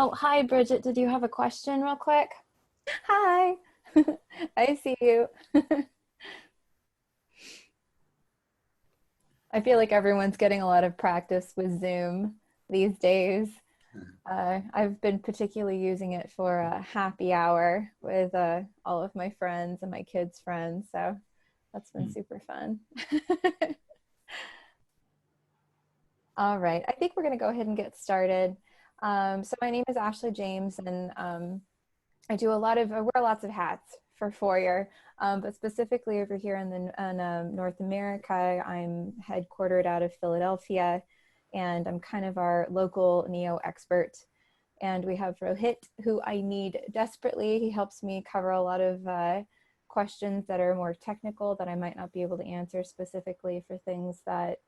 Oh, hi, Bridget. Did you have a question real quick? Hi. I see you. I feel like everyone's getting a lot of practice with Zoom these days. I've been particularly using it for a happy hour with all of my friends and my kids' friends. So that's been Hmm. super fun. All right. I think we're going to go ahead and get started. So my name is Ashley James, and I wear lots of hats for Foyr, but specifically over here in North America, I'm headquartered out of Philadelphia, and I'm kind of our local neo expert. And we have Rohit, who I need desperately. He helps me cover a lot of questions that are more technical that I might not be able to answer specifically for things that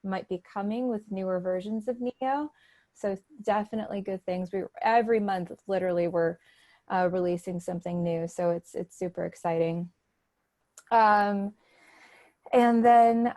might be coming with newer versions of Neo. So definitely good things. Every month, literally, we're releasing something new. So it's super exciting. Um, and then,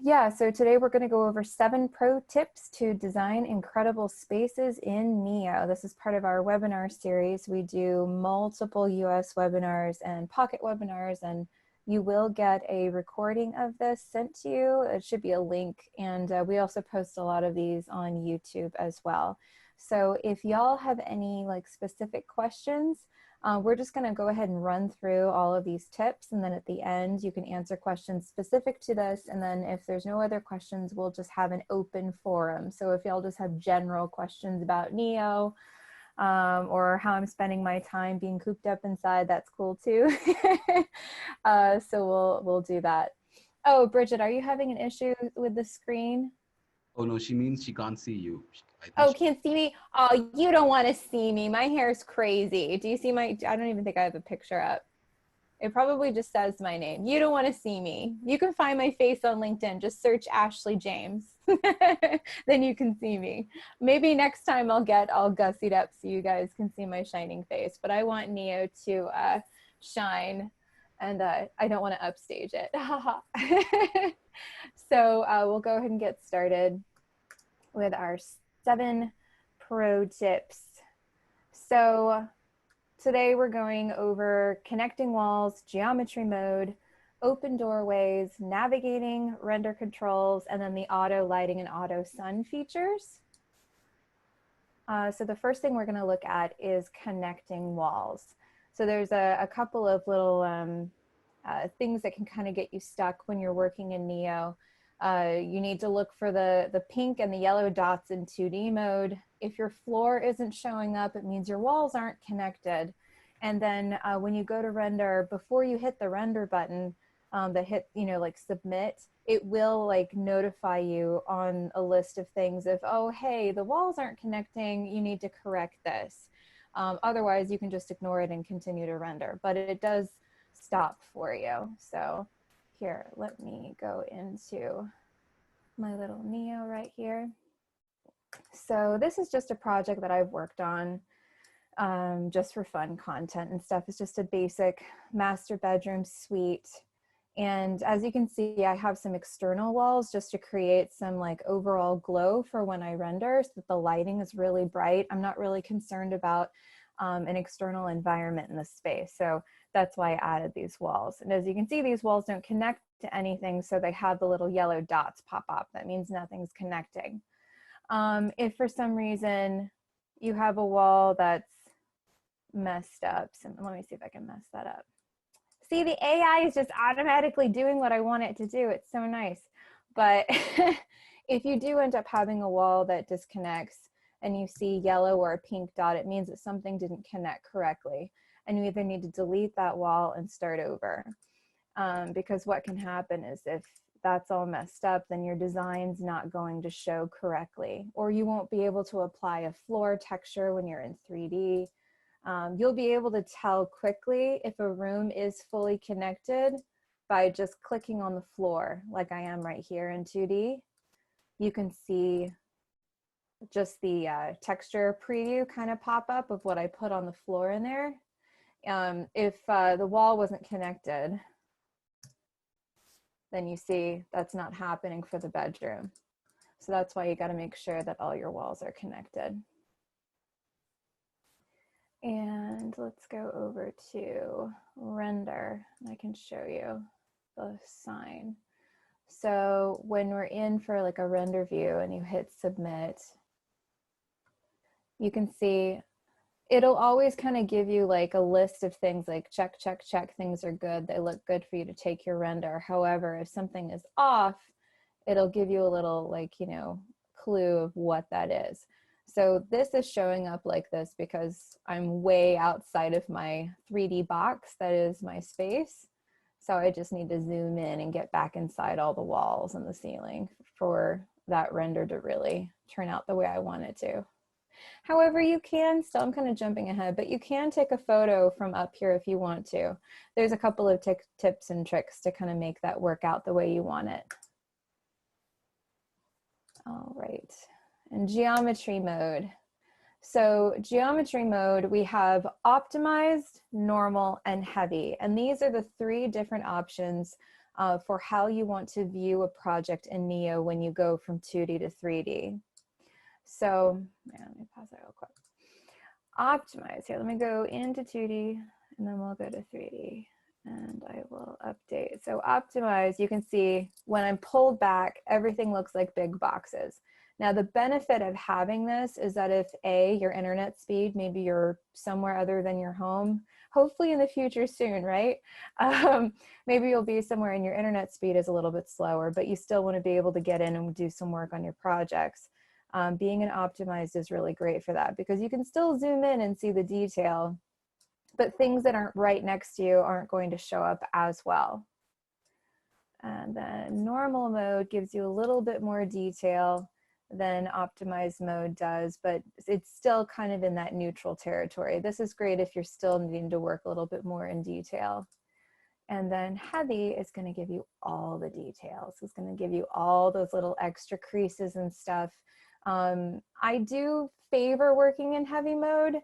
yeah, so today we're going to go over 7 pro tips to design incredible spaces in Neo. This is part of our webinar series. We do multiple US webinars and pocket webinars, and you will get a recording of this sent to you. It should be a link, and we also post a lot of these on YouTube as well. So if y'all have any like specific questions, we're just going to go ahead and run through all of these tips, and then at the end you can answer questions specific to this, and then if there's no other questions, we'll just have an open forum. So if y'all just have general questions about Neo, or how I'm spending my time being cooped up inside, that's cool too. So we'll do that. Oh, Bridget, are you having an issue with the screen? Oh no, she means she can't see you. I think Oh, she, can't see me? Oh, you don't want to see me. My hair is crazy. Do you see I don't even think I have a picture up. It probably just says my name. You don't want to see me. You can find my face on LinkedIn. Just search Ashley James. Then you can see me. Maybe next time I'll get all gussied up so you guys can see my shining face. But I want Neo to shine, and I don't want to upstage it. So we'll go ahead and get started with our 7 pro tips. So today we're going over connecting walls, geometry mode, open doorways, navigating render controls, and then the auto lighting and auto sun features. So the first thing we're going to look at is connecting walls. So there's a couple of little things that can kind of get you stuck when you're working in Neo. You need to look for the pink and the yellow dots in 2D mode. If your floor isn't showing up, it means your walls aren't connected. And then when you go to render, before you hit the render button, that hit, like submit, it will like notify you on a list of things of, oh, hey, the walls aren't connecting, you need to correct this. Otherwise, you can just ignore it and continue to render, but it does stop for you. So here, let me go into my little Neo right here. So this is just a project that I've worked on just for fun content and stuff. It's just a basic master bedroom suite. And as you can see, I have some external walls just to create some like overall glow for when I render so that the lighting is really bright. I'm not really concerned about an external environment in the space. So that's why I added these walls. And as you can see, these walls don't connect to anything. So they have the little yellow dots pop up. That means nothing's connecting. If for some reason you have a wall that's messed up, so let me see if I can mess that up. See, the AI is just automatically doing what I want it to do. It's so nice. But if you do end up having a wall that disconnects and you see yellow or a pink dot, it means that something didn't connect correctly. And you either need to delete that wall and start over. Because what can happen is if that's all messed up, then your design's not going to show correctly, or you won't be able to apply a floor texture when you're in 3D. You'll be able to tell quickly if a room is fully connected by just clicking on the floor like I am right here in 2D. You can see just the texture preview kind of pop up of what I put on the floor in there. If the wall wasn't connected, then you see that's not happening for the bedroom. So that's why you got to make sure that all your walls are connected. And let's go over to render, and I can show you the sign. So when we're in for like a render view and you hit submit, you can see it'll always kind of give you like a list of things like check, check, check, things are good. They look good for you to take your render. However, if something is off, it'll give you a little like, you know, clue of what that is. So this is showing up like this because I'm way outside of my 3D box that is my space. So I just need to zoom in and get back inside all the walls and the ceiling for that render to really turn out the way I want it to. However, you can still, I'm kind of jumping ahead, but you can take a photo from up here if you want to. There's a couple of tips and tricks to kind of make that work out the way you want it. All right, and geometry mode. So geometry mode, we have optimized, normal, and heavy. And these are the three different options for how you want to view a project in Neo when you go from 2D to 3D. So yeah, let me pause that real quick. Optimize, here, let me go into 2D and then we'll go to 3D and I will update. So optimize, you can see when I'm pulled back, everything looks like big boxes. Now the benefit of having this is that if your internet speed, maybe you're somewhere other than your home, hopefully in the future soon, right? Maybe you'll be somewhere and your internet speed is a little bit slower, but you still want to be able to get in and do some work on your projects. Being an optimized is really great for that because you can still zoom in and see the detail, but things that aren't right next to you aren't going to show up as well. And then normal mode gives you a little bit more detail than optimized mode does, but it's still kind of in that neutral territory. This is great if you're still needing to work a little bit more in detail. And then heavy is going to give you all the details. It's going to give you all those little extra creases and stuff. I do favor working in heavy mode.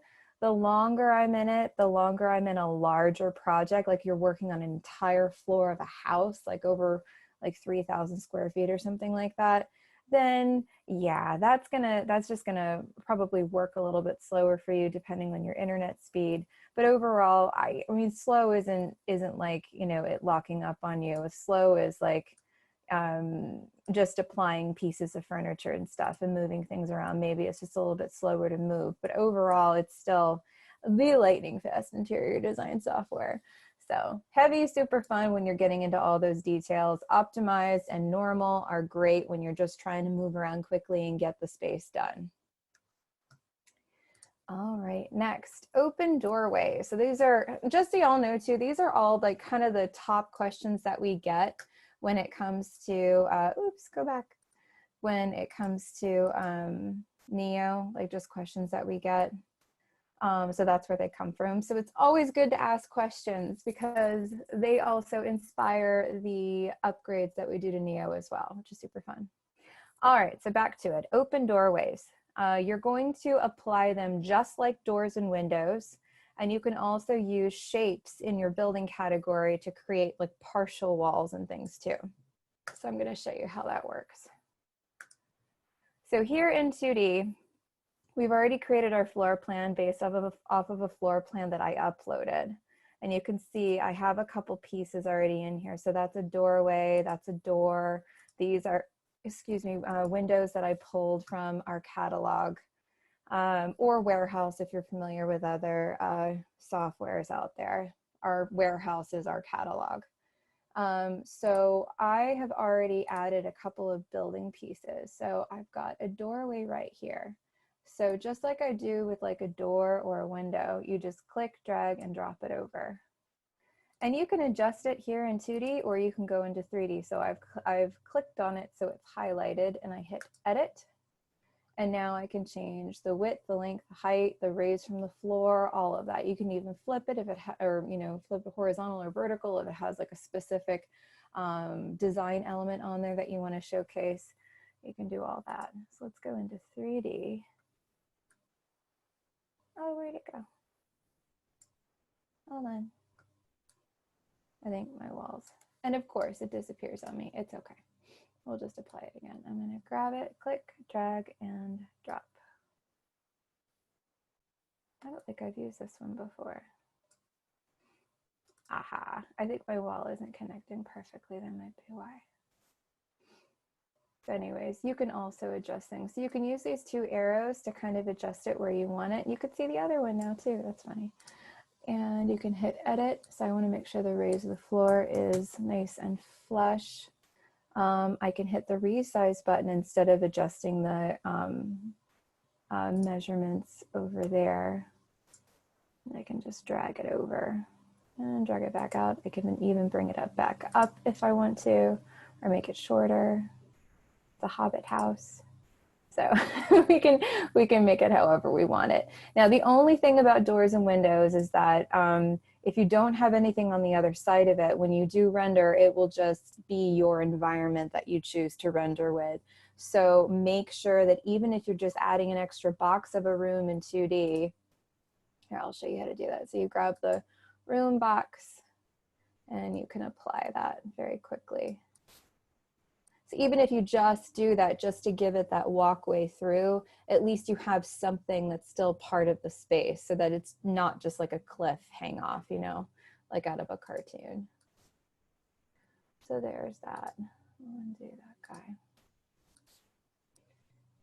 The longer I'm in it, the longer I'm in a larger project, like you're working on an entire floor of a house, like over like 3,000 square feet or something like that, then yeah, that's just gonna probably work a little bit slower for you depending on your internet speed. But overall, I mean, slow isn't like, you know, it locking up on you. Slow is like just applying pieces of furniture and stuff and moving things around. Maybe it's just a little bit slower to move, but overall it's still the lightning fast interior design software. So heavy, super fun when you're getting into all those details. Optimized and normal are great when you're just trying to move around quickly and get the space done. All right, next, open doorway. So these are, just so y'all know too, these are all like kind of the top questions that we get when it comes to, oops, go back. When it comes to Neo, like just questions that we get. So that's where they come from. So it's always good to ask questions because they also inspire the upgrades that we do to Neo as well, which is super fun. All right, so back to it. Open doorways. You're going to apply them just like doors and windows. And you can also use shapes in your building category to create like partial walls and things too. So I'm going to show you how that works. So here in 2D, we've already created our floor plan based off of a floor plan that I uploaded. And you can see I have a couple pieces already in here. So that's a doorway, that's a door. These are, excuse me, windows that I pulled from our catalog or warehouse if you're familiar with other softwares out there. Our warehouse is our catalog. So I have already added a couple of building pieces. So I've got a doorway right here. So just like I do with like a door or a window, you just click, drag, and drop it over. And you can adjust it here in 2D or you can go into 3D. So I've clicked on it so it's highlighted and I hit edit. And now I can change the width, the length, the height, the raise from the floor, all of that. You can even flip it if it, or you know, flip it horizontal or vertical if it has like a specific design element on there that you want to showcase. You can do all that. So let's go into 3D. Oh, where'd it go? Hold on. I think my walls. And of course it disappears on me. It's okay. We'll just apply it again. I'm going to grab it, click, drag, and drop. I don't think I've used this one before. Aha, I think my wall isn't connecting perfectly. That might be why. But anyways, you can also adjust things. So you can use these two arrows to kind of adjust it where you want it. You could see the other one now too, that's funny. And you can hit edit. So I wanna make sure the raise of the floor is nice and flush. I can hit the resize button instead of adjusting the measurements over there. I can just drag it over and drag it back out. I can even bring it up back up if I want to, or make it shorter. The Hobbit house. So we can make it however we want it. Now, the only thing about doors and windows is that if you don't have anything on the other side of it, when you do render, it will just be your environment that you choose to render with. So make sure that even if you're just adding an extra box of a room in 2D, here, I'll show you how to do that. So you grab the room box and you can apply that very quickly. So even if you just do that, just to give it that walkway through, at least you have something that's still part of the space so that it's not just like a cliff hang off, you know, like out of a cartoon. So there's that. I'll undo that guy.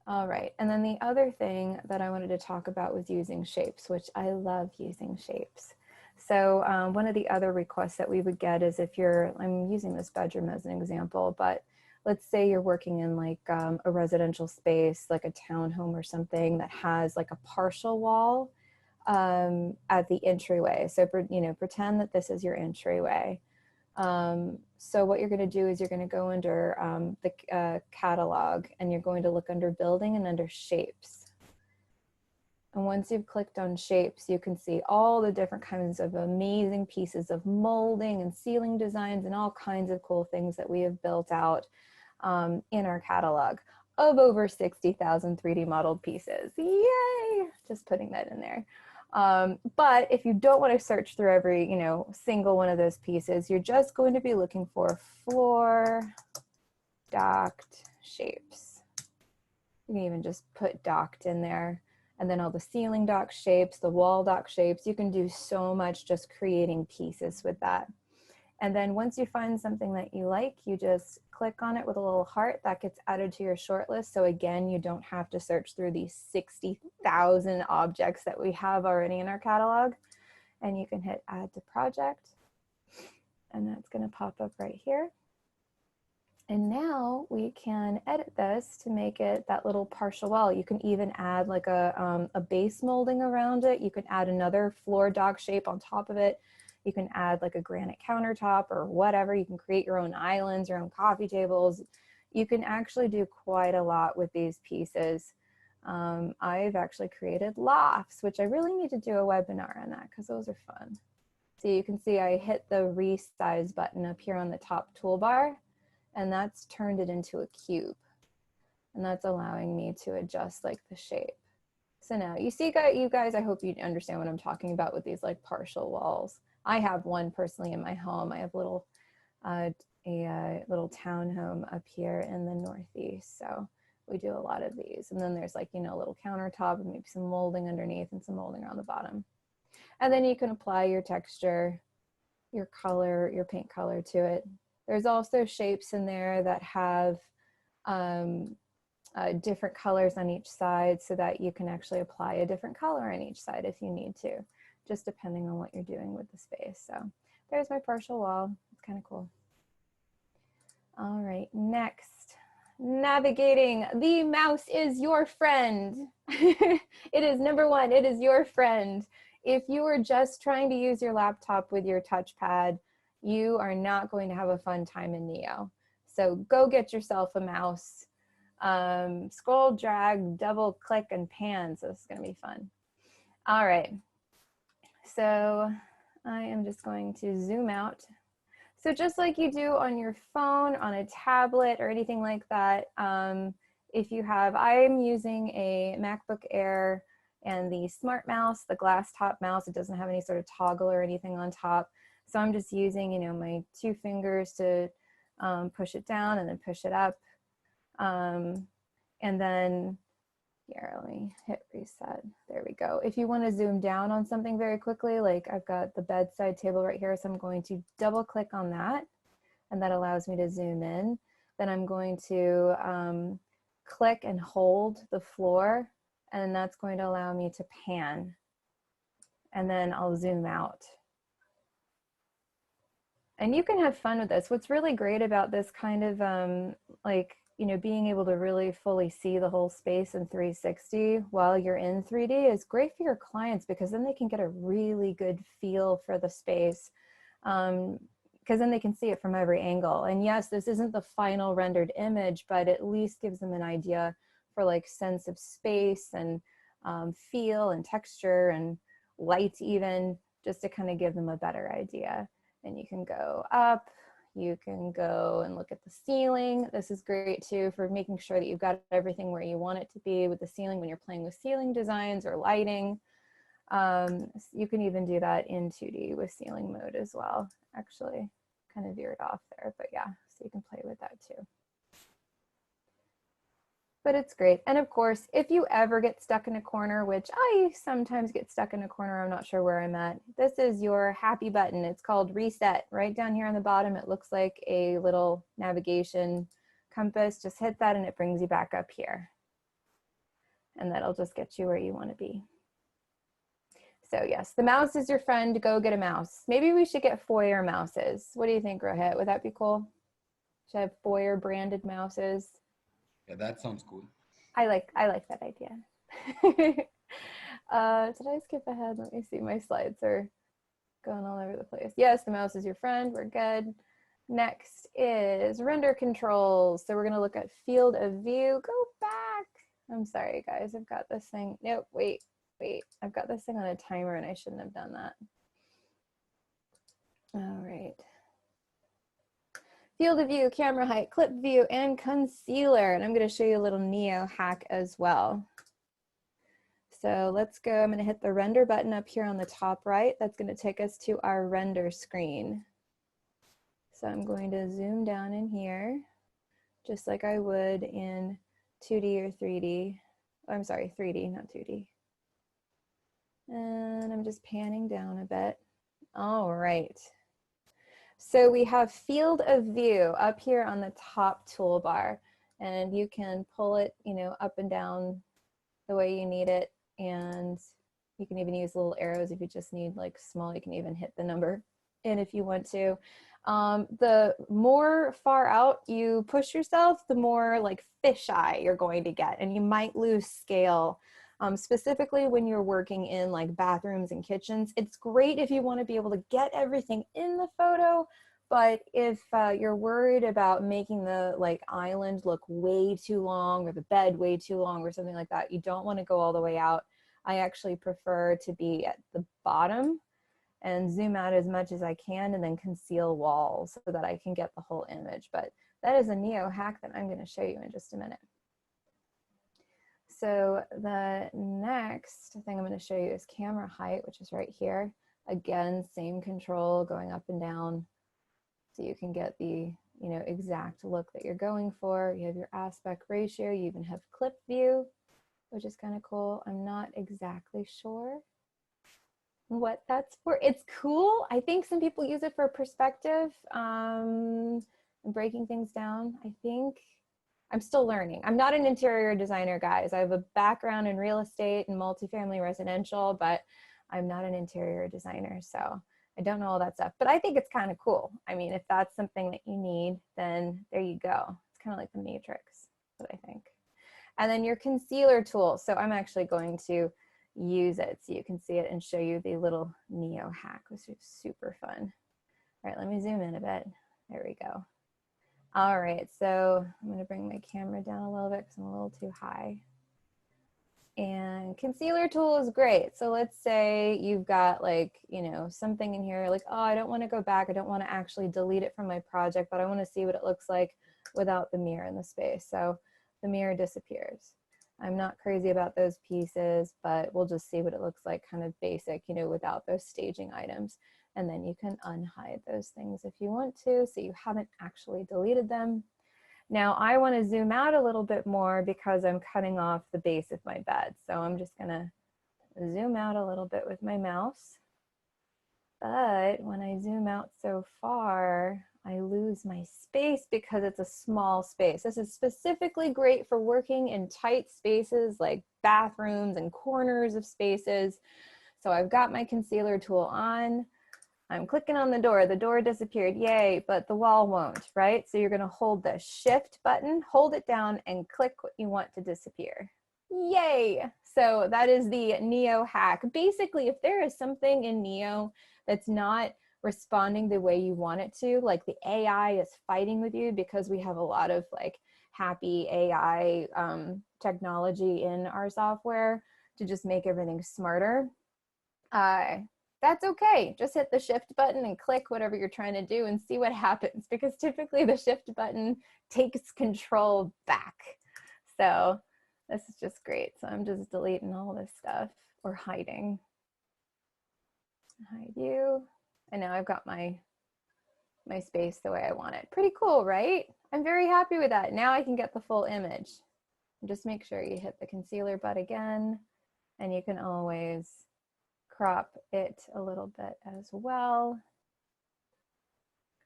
All right, and then the other thing that I wanted to talk about was using shapes, which I love using shapes. So one of the other requests that we would get is if you're, I'm using this bedroom as an example, but let's say you're working in like a residential space, like a townhome or something that has like a partial wall at the entryway. So, you know, pretend that this is your entryway. So what you're going to do is you're going to go under the catalog and you're going to look under building and under shapes. And once you've clicked on shapes, you can see all the different kinds of amazing pieces of molding and ceiling designs and all kinds of cool things that we have built out in our catalog of over 60,000 3D modeled pieces. Yay! Just putting that in there. But if you don't want to search through every, you know, single one of those pieces, you're just going to be looking for floor docked shapes. You can even just put docked in there. And then all the ceiling dock shapes, the wall dock shapes, you can do so much just creating pieces with that. And then once you find something that you like, you just click on it with a little heart that gets added to your shortlist. So again, you don't have to search through these 60,000 objects that we have already in our catalog. And you can hit add to project. And that's going to pop up right here. And now we can edit this to make it that little partial wall. You can even add like a base molding around it. You can add another floor dock shape on top of it. You can add like a granite countertop or whatever. You can create your own islands, your own coffee tables. You can actually do quite a lot with these pieces. I've actually created lofts, which I really need to do a webinar on that because those are fun. So you can see I hit the resize button up here on the top toolbar, and that's turned it into a cube. And that's allowing me to adjust like the shape. So now you see, you guys, I hope you understand what I'm talking about with these like partial walls. I have one personally in my home. I have a little townhome up here in the Northeast. So we do a lot of these. And then there's like, you know, a little countertop and maybe some molding underneath and some molding around the bottom. And then you can apply your texture, your color, your paint color to it. There's also shapes in there that have different colors on each side so that you can actually apply a different color on each side if you need to, just depending on what you're doing with the space. So there's my partial wall. It's kind of cool. All right, next, navigating. The mouse is your friend. It is number one, it is your friend. If you are just trying to use your laptop with your touchpad, you are not going to have a fun time in Neo. So go get yourself a mouse. Scroll, drag, double click, and pan. So this is going to be fun. All right. So I am just going to zoom out. So just like you do on your phone, on a tablet, or anything like that, if you have, I'm using a MacBook Air and the Smart Mouse, the glass top mouse. It doesn't have any sort of toggle or anything on top. So I'm just using, you know, my 2 fingers to push it down and then push it up. And then Here, let me hit reset. There we go. If you want to zoom down on something very quickly, like I've got the bedside table right here, so I'm going to double click on that, and that allows me to zoom in. Then I'm going to click and hold the floor, and that's going to allow me to pan. And then I'll zoom out. And you can have fun with this. What's really great about this kind of like, you know, being able to really fully see the whole space in 360 while you're in 3D is great for your clients, because then they can get a really good feel for the space, because then they can see it from every angle. And yes, this isn't the final rendered image, but at least gives them an idea for like sense of space and feel and texture and light even, just to kind of give them a better idea. And you can go up, you can go and look at the ceiling. This is great too for making sure that you've got everything where you want it to be with the ceiling when you're playing with ceiling designs or lighting. You can even do that in 2D with ceiling mode as well. Actually, kind of veered off there, but yeah, so you can play with that too. But it's great. And of course, if you ever get stuck in a corner, which I sometimes get stuck in a corner, I'm not sure where I'm at, this is your happy button. It's called reset. Right down here on the bottom, it looks like a little navigation compass. Just hit that and it brings you back up here. And that'll just get you where you want to be. So yes, the mouse is your friend. Go get a mouse. Maybe we should get Foyr mouses. What do you think, Rohit? Would that be cool? Should I have Foyr branded mouses? Yeah, that sounds cool. I like that idea. Did I skip ahead? Let me see. My slides are going all over the place. Yes, the mouse is your friend. We're good. Next is render controls. So we're going to look at field of view. Go back. I'm sorry, guys. I've got this thing. Nope, wait. I've got this thing on a timer and I shouldn't have done that. All right. Field of view, camera height, clip view, and concealer. And I'm going to show you a little Neo hack as well. So let's go. I'm going to hit the render button up here on the top right. That's going to take us to our render screen. So I'm going to zoom down in here, just like I would in 2D or 3D. Oh, I'm sorry, 3D, not 2D. And I'm just panning down a bit. All right. So we have field of view up here on the top toolbar, and you can pull it, you know, up and down the way you need it. And you can even use little arrows if you just need like small. You can even hit the number in if you want to. The more far out you push yourself, the more like fisheye you're going to get, and you might lose scale. Specifically when you're working in like bathrooms and kitchens. It's great if you want to be able to get everything in the photo, but if you're worried about making the like island look way too long or the bed way too long or something like that, you don't want to go all the way out. I actually prefer to be at the bottom and zoom out as much as I can and then conceal walls so that I can get the whole image. But that is a Neo hack that I'm going to show you in just a minute. So the next thing I'm going to show you is camera height, which is right here. Again, same control going up and down so you can get the, you know, exact look that you're going for. You have your aspect ratio. You even have clip view, which is kind of cool. I'm not exactly sure what that's for. It's cool. I think some people use it for perspective and breaking things down. I think I'm still learning. I'm not an interior designer, guys. I have a background in real estate and multifamily residential, but I'm not an interior designer, so I don't know all that stuff. But I think it's kind of cool. I mean, if that's something that you need, then there you go. It's kind of like the Matrix, what I think. And then your concealer tool. So I'm actually going to use it so you can see it and show you the little Neo hack, which is super fun. All right, let me zoom in a bit. There we go. All right, so I'm going to bring my camera down a little bit because I'm a little too high. And concealer tool is great. So let's say you've got like, you know, something in here like, oh, I don't want to go back. I don't want to actually delete it from my project, but I want to see what it looks like without the mirror in the space. So the mirror disappears. I'm not crazy about those pieces, but we'll just see what it looks like kind of basic, you know, without those staging items. And then you can unhide those things if you want to, so you haven't actually deleted them. Now I want to zoom out a little bit more because I'm cutting off the base of my bed. So I'm just gonna zoom out a little bit with my mouse. But when I zoom out so far, I lose my space because it's a small space. This is specifically great for working in tight spaces like bathrooms and corners of spaces. So I've got my concealer tool on. I'm clicking on the door disappeared, yay, but the wall won't, right? So you're gonna hold the shift button, hold it down and click what you want to disappear. Yay! So that is the Neo hack. Basically, if there is something in Neo that's not responding the way you want it to, like the AI is fighting with you because we have a lot of like happy AI technology in our software to just make everything smarter. That's okay. Just hit the shift button and click whatever you're trying to do and see what happens, because typically the shift button takes control back. So this is just great. So I'm just deleting all this stuff or hiding. Hide you. And now I've got my space the way I want it. Pretty cool, right? I'm very happy with that. Now I can get the full image. Just make sure you hit the concealer button again, and you can always crop it a little bit as well.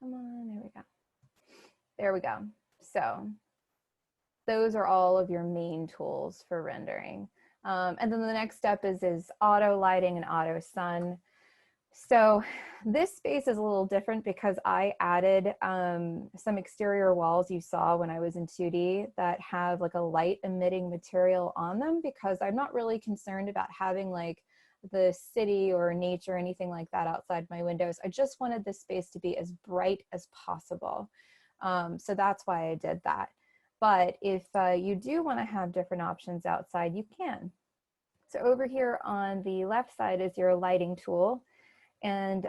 Come on, there we go. There we go. So those are all of your main tools for rendering. And then the next step is auto lighting and auto sun. So this space is a little different because I added some exterior walls you saw when I was in 2D that have like a light emitting material on them, because I'm not really concerned about having like the city or nature or anything like that outside my windows. I just wanted this space to be as bright as possible. So that's why I did that. But if you do want to have different options outside, you can. So over here on the left side is your lighting tool. And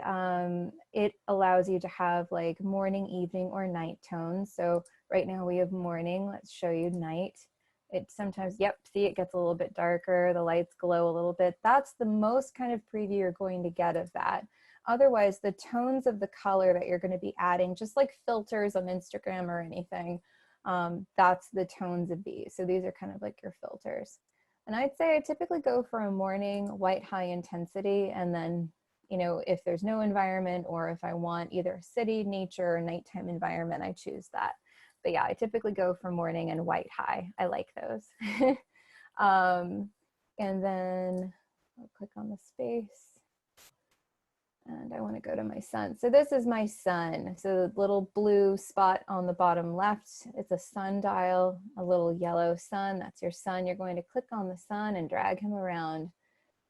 it allows you to have like morning, evening, or night tones. So right now we have morning. Let's show you night. It sometimes, yep, see, it gets a little bit darker. The lights glow a little bit. That's the most kind of preview you're going to get of that. Otherwise, the tones of the color that you're going to be adding, just like filters on Instagram or anything, that's the tones of these. So these are kind of like your filters. And I'd say I typically go for a morning white high intensity, and then, you know, if there's no environment, or if I want either city, nature, or nighttime environment, I choose that. But yeah, I typically go for morning and white high. I like those. And then I'll click on the space. And I want to go to my sun. So this is my sun. So the little blue spot on the bottom left, it's a sundial, a little yellow sun. That's your sun. You're going to click on the sun and drag him around.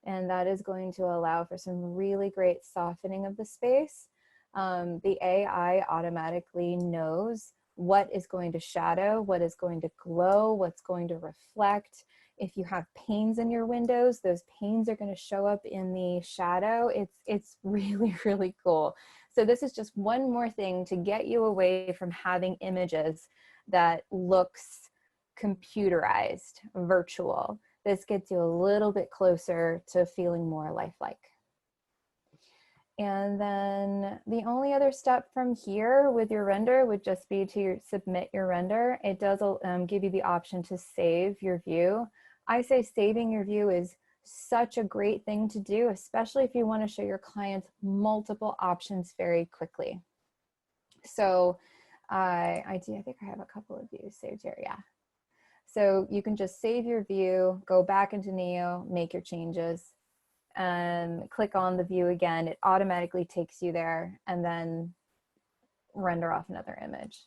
And that is going to allow for some really great softening of the space. The AI automatically knows what is going to shadow, what is going to glow, what's going to reflect. If you have panes in your windows, those panes are going to show up in the shadow. It's really, really cool. So this is just one more thing to get you away from having images that looks computerized, virtual. This gets you a little bit closer to feeling more lifelike. And then the only other step from here with your render would just be to submit your render. It does give you the option to save your view. I say saving your view is such a great thing to do, especially if you want to show your clients multiple options very quickly. So I think I have a couple of views saved here, yeah. So you can just save your view, go back into Neo, make your changes, and click on the view again. It automatically takes you there, and then render off another image.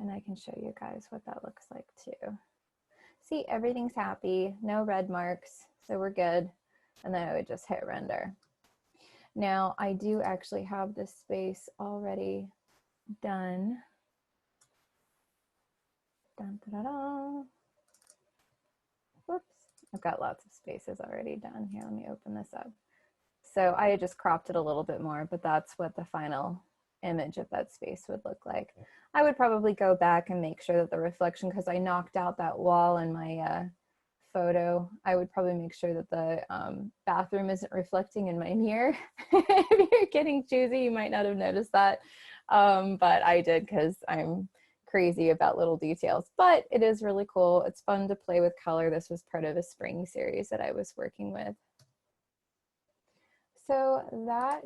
And I can show you guys what that looks like too. See, everything's happy, no red marks, so we're good. And then I would just hit render. Now I do actually have this space already done. Dun, da, da, da. Whoops, I've got lots of spaces already done here. Let me open this up. So I had just cropped it a little bit more, but that's what the final image of that space would look like. I would probably go back and make sure that the reflection, because I knocked out that wall in my photo, I would probably make sure that the bathroom isn't reflecting in my mirror. If you're getting choosy, you might not have noticed that. But I did because I'm crazy about little details. But it is really cool. It's fun to play with color. This was part of a spring series that I was working with. So that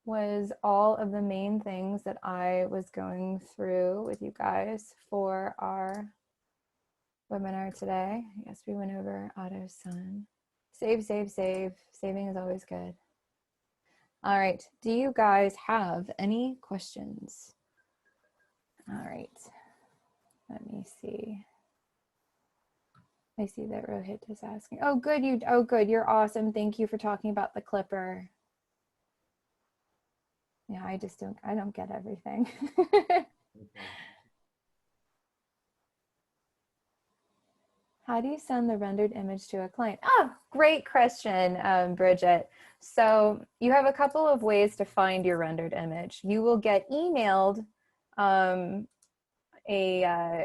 was all of the main things that I was going through with you guys for our webinar today. Yes, we went over auto sun. Save, save, save. Saving is always good. All right. Do you guys have any questions? All right. Let me see. I see that Rohit is asking. Oh, good. Oh, good. You're awesome. Thank you for talking about the clipper. Yeah, I don't get everything. How do you send the rendered image to a client? Oh, great question, Bridget. So you have a couple of ways to find your rendered image. You will get emailed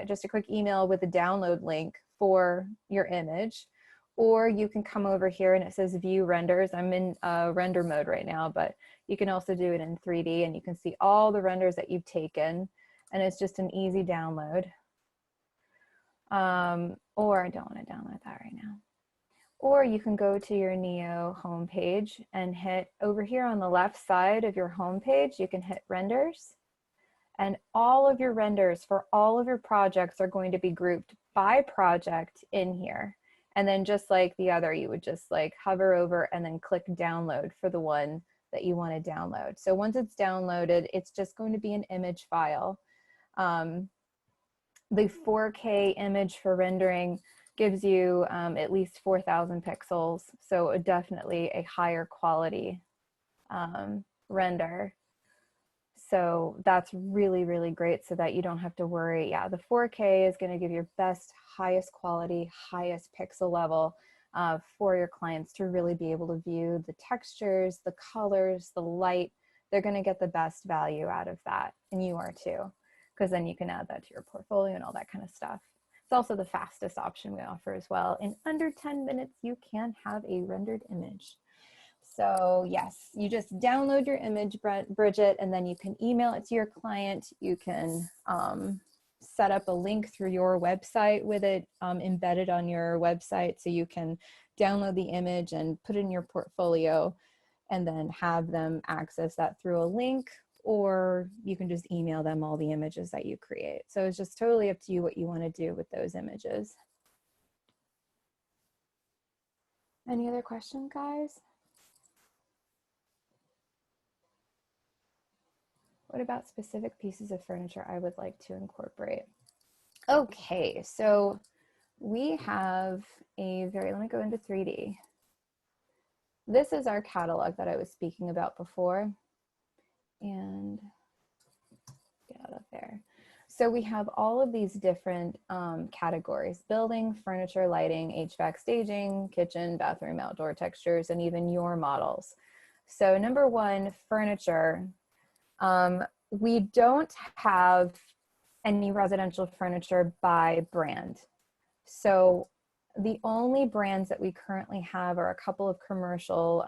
just a quick email with a download link for your image, or you can come over here and it says view renders. I'm in render mode right now, but you can also do it in 3D and you can see all the renders that you've taken, and it's just an easy download. Or I don't want to download that right now. Or you can go to your Neo homepage and hit over here on the left side of your homepage, you can hit renders. And all of your renders for all of your projects are going to be grouped by project in here. And then just like the other, you would just like hover over and then click download for the one that you want to download. So once it's downloaded, it's just going to be an image file. The 4K image for rendering gives you at least 4,000 pixels. So definitely a higher quality render. So that's really, really great so that you don't have to worry. Yeah, the 4K is going to give your best, highest quality, highest pixel level for your clients to really be able to view the textures, the colors, the light. They're going to get the best value out of that. And you are too, because then you can add that to your portfolio and all that kind of stuff. It's also the fastest option we offer as well. In under 10 minutes, you can have a rendered image. So yes, you just download your image, Bridget, and then you can email it to your client. You can set up a link through your website with it embedded on your website, so you can download the image and put it in your portfolio and then have them access that through a link, or you can just email them all the images that you create. So it's just totally up to you what you want to do with those images. Any other questions, guys? What about specific pieces of furniture I would like to incorporate? Okay, so we have let me go into 3D. This is our catalog that I was speaking about before. And get out of there. So we have all of these different categories: building, furniture, lighting, HVAC, staging, kitchen, bathroom, outdoor textures, and even your models. So number one, furniture. We don't have any residential furniture by brand. So the only brands that we currently have are a couple of commercial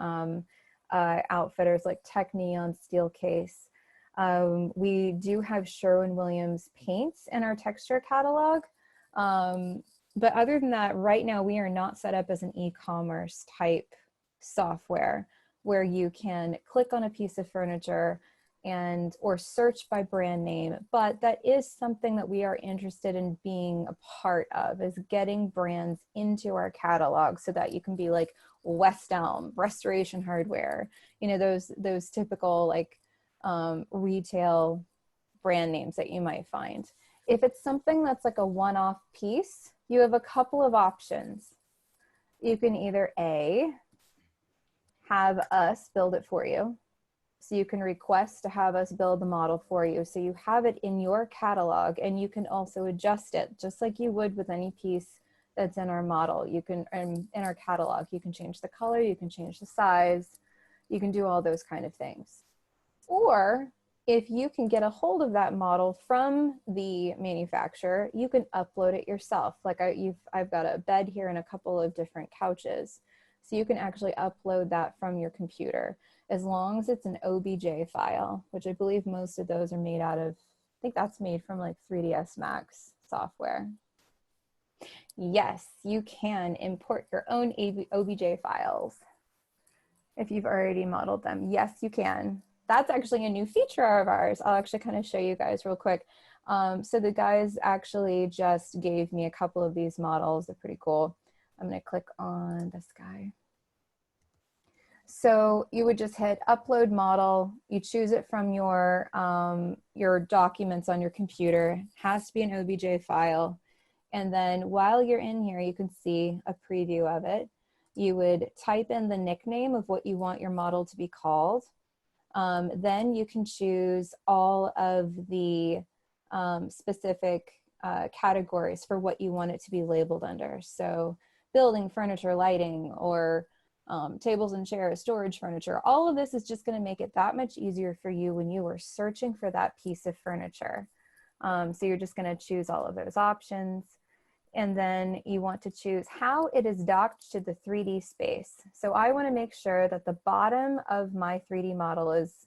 outfitters like Tech Neon, Steelcase. We do have Sherwin-Williams paints in our texture catalog. But other than that, right now we are not set up as an e-commerce type software where you can click on a piece of furniture or search by brand name, but that is something that we are interested in being a part of, is getting brands into our catalog so that you can be like West Elm, Restoration Hardware, you know, those typical like retail brand names that you might find. If it's something that's like a one-off piece, you have a couple of options. You can either A, have us build it for you. So you can request to have us build the model for you. So you have it in your catalog, and you can also adjust it just like you would with any piece that's in our model. You can, in our catalog, you can change the color, you can change the size, you can do all those kind of things. Or if you can get a hold of that model from the manufacturer, you can upload it yourself. Like I've got a bed here and a couple of different couches. So you can actually upload that from your computer. as long as it's an OBJ file, which I believe most of those are made out of, I think that's made from like 3ds Max software. Yes, you can import your own OBJ files if you've already modeled them. Yes, you can. That's actually a new feature of ours. I'll actually kind of show you guys real quick. So the guys actually just gave me a couple of these models. They're pretty cool. I'm going to click on this guy. So you would just hit upload model. You choose it from your documents on your computer. It has to be an OBJ file. And then while you're in here, you can see a preview of it. You would type in the nickname of what you want your model to be called. Then you can choose all of the specific categories for what you want it to be labeled under. So building, furniture, lighting, or tables and chairs, storage furniture. All of this is just going to make it that much easier for you when you are searching for that piece of furniture. So you're just going to choose all of those options. And then you want to choose how it is docked to the 3D space. So I want to make sure that the bottom of my 3D model is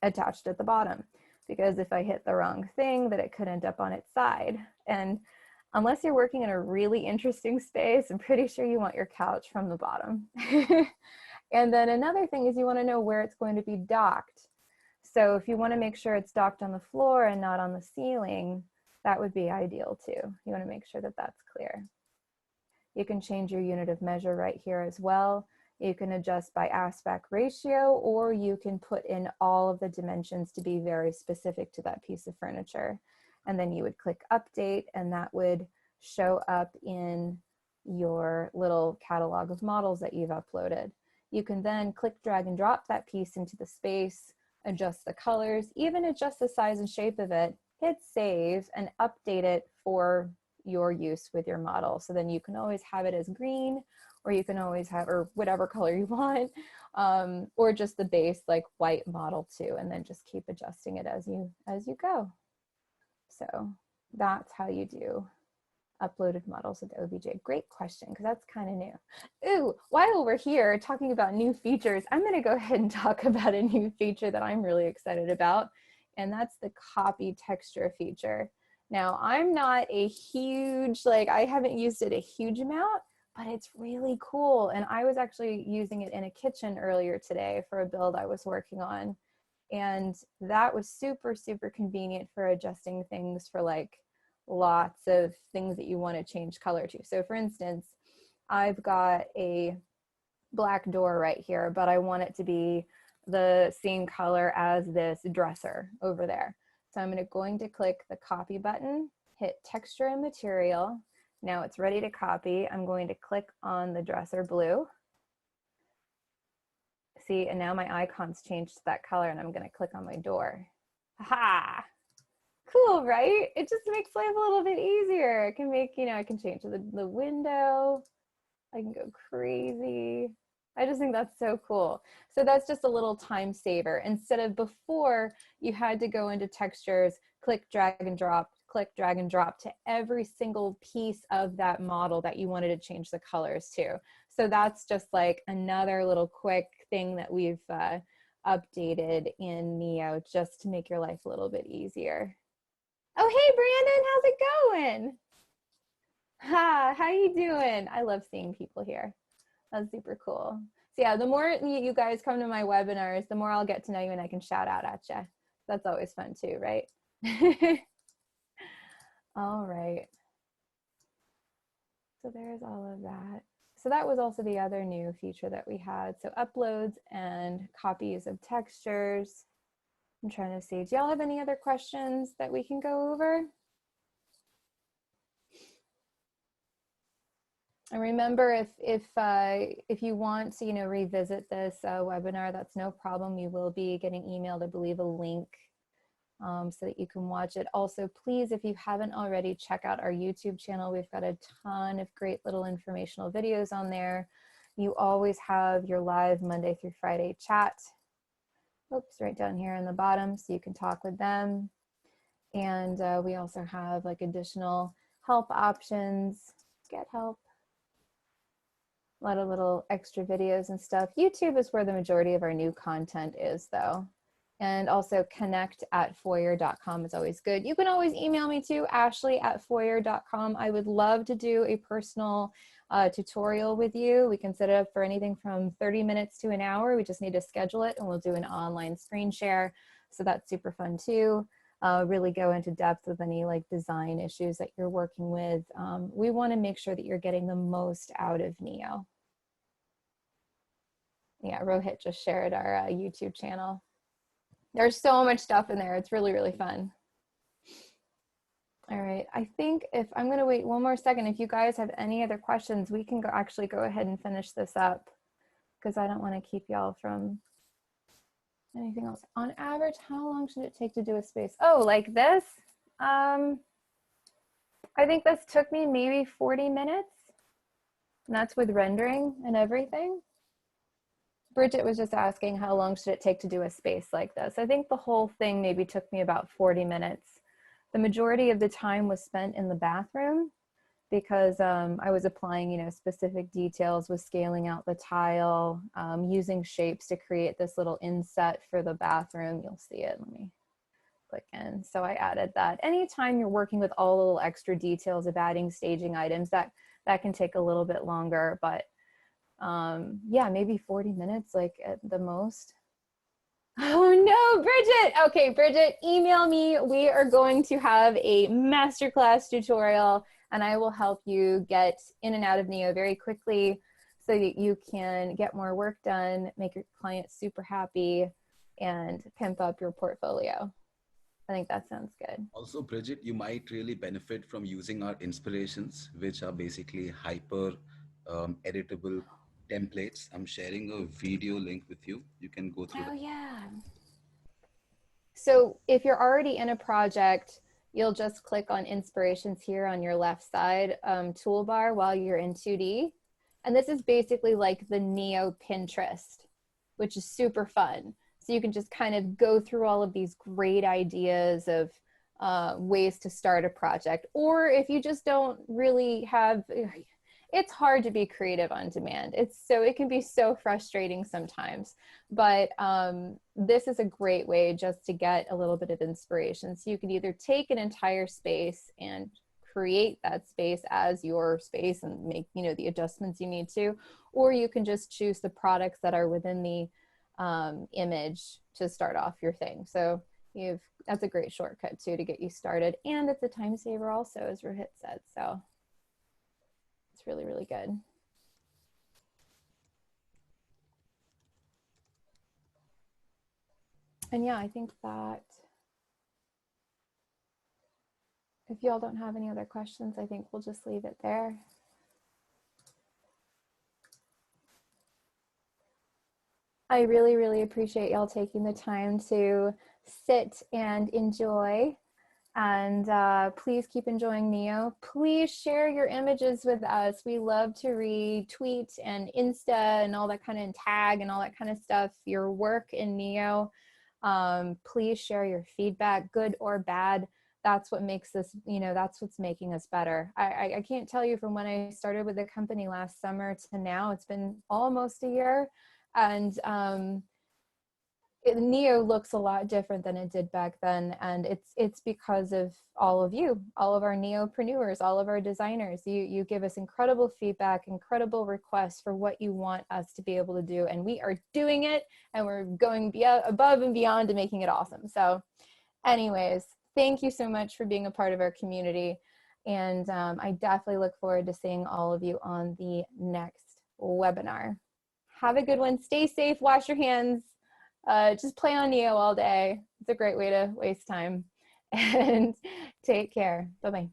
attached at the bottom, because if I hit the wrong thing, that it could end up on its side. And unless you're working in a really interesting space, I'm pretty sure you want your couch from the bottom. And then another thing is you want to know where it's going to be docked. So if you want to make sure it's docked on the floor and not on the ceiling, that would be ideal too. You want to make sure that that's clear. You can change your unit of measure right here as well. You can adjust by aspect ratio, or you can put in all of the dimensions to be very specific to that piece of furniture. And then you would click update, and that would show up in your little catalog of models that you've uploaded. You can then click, drag, and drop that piece into the space, adjust the colors, even adjust the size and shape of it, hit save, and update it for your use with your model. So then you can always have it as green, or you can always have, or whatever color you want, or just the base like white model too, and then just keep adjusting it as you go. So that's how you do uploaded models with OBJ. Great question, because that's kind of new. Ooh, while we're here talking about new features, I'm going to go ahead and talk about a new feature that I'm really excited about, and that's the copy texture feature. Now, I'm not a huge, I haven't used it a huge amount, but it's really cool. And I was actually using it in a kitchen earlier today for a build I was working on. And that was super, super convenient for adjusting things for lots of things that you want to change color to. So for instance, I've got a black door right here, but I want it to be the same color as this dresser over there. So I'm going to click the copy button, hit texture and material. Now it's ready to copy. I'm going to click on the dresser blue. See, and now my icon's changed to that color, and I'm going to click on my door. Ha! Cool, right? It just makes life a little bit easier. It can make, I can change the window. I can go crazy. I just think that's so cool. So that's just a little time saver. Instead of before, you had to go into textures, click, drag and drop to every single piece of that model that you wanted to change the colors to. So that's just like another little quick thing that we've updated in Neo just to make your life a little bit easier. Oh, hey, Brandon, how's it going? Ha, how you doing? I love seeing people here. That's super cool. So yeah, the more you guys come to my webinars, the more I'll get to know you and I can shout out at you. That's always fun too, right? All right. So there's all of that. So that was also the other new feature that we had. So uploads and copies of textures. I'm trying to see, do y'all have any other questions that we can go over? And remember, if you want to, revisit this webinar, that's no problem. You will be getting emailed, I believe, a link so that you can watch it. Also, please, if you haven't already, check out our YouTube channel. We've got a ton of great little informational videos on there. You always have your live Monday through Friday chat. Oops, right down here in the bottom, so you can talk with them. And we also have additional help options. Get help. A lot of little extra videos and stuff. YouTube is where the majority of our new content is, though. And also connect@foyr.com is always good. You can always email me too, ashley@foyr.com. I would love to do a personal tutorial with you. We can set it up for anything from 30 minutes to an hour. We just need to schedule it, and we'll do an online screen share. So that's super fun too. Really go into depth with any like design issues that you're working with. We want to make sure that you're getting the most out of Neo. Yeah, Rohit just shared our YouTube channel. There's so much stuff in there. It's really, really fun. All right, I think if I'm going to wait one more second, if you guys have any other questions, we can actually go ahead and finish this up because I don't want to keep y'all from anything else. On average, how long should it take to do a space? Oh, like this? I think this took me maybe 40 minutes. And that's with rendering and everything. Bridget was just asking how long should it take to do a space like this. I think the whole thing maybe took me about 40 minutes. The majority of the time was spent in the bathroom because I was applying, you know, specific details with scaling out the tile, using shapes to create this little inset for the bathroom. You'll see it. Let me click in. So I added that. Anytime you're working with all the little extra details of adding staging items, that can take a little bit longer, but yeah, maybe 40 minutes like at the most. Oh no, Bridget. Okay, Bridget, email me. We are going to have a masterclass tutorial and I will help you get in and out of Neo very quickly so that you can get more work done, make your clients super happy, and pimp up your portfolio. I think that sounds good. Also, Bridget, you might really benefit from using our inspirations, which are basically hyper editable templates. I'm sharing a video link with you. You can go through Oh that. yeah. So if you're already in a project, you'll just click on inspirations here on your left side toolbar while you're in 2D. And this is basically like the Neo Pinterest, which is super fun. So you can just kind of go through all of these great ideas of ways to start a project. Or if you just don't really have, it's hard to be creative on demand. It can be so frustrating sometimes, but this is a great way just to get a little bit of inspiration. So you can either take an entire space and create that space as your space and make, you know, the adjustments you need to, or you can just choose the products that are within the image to start off your thing. So that's a great shortcut too to get you started, and it's a time saver also, as Rohit said. So it's really, really good. And yeah, I think that if y'all don't have any other questions, I think we'll just leave it there. I really, really appreciate y'all taking the time to sit and enjoy. And please keep enjoying Neo. Please share your images with us. We love to retweet and Insta and all that kind of tag and all that kind of stuff, your work in Neo. Please share your feedback, good or bad. That's what makes this, you know, that's what's making us better. I can't tell you from when I started with the company last summer to now, it's been almost a year. And Neo looks a lot different than it did back then, and it's because of all of you, all of our Neopreneurs, all of our designers. You give us incredible feedback, incredible requests for what you want us to be able to do, and we are doing it, and we're going above and beyond to making it awesome. So anyways, thank you so much for being a part of our community, and I definitely look forward to seeing all of you on the next webinar. Have a good one. Stay safe. Wash your hands. Just play on Neo all day. It's a great way to waste time. And take care. Bye-bye.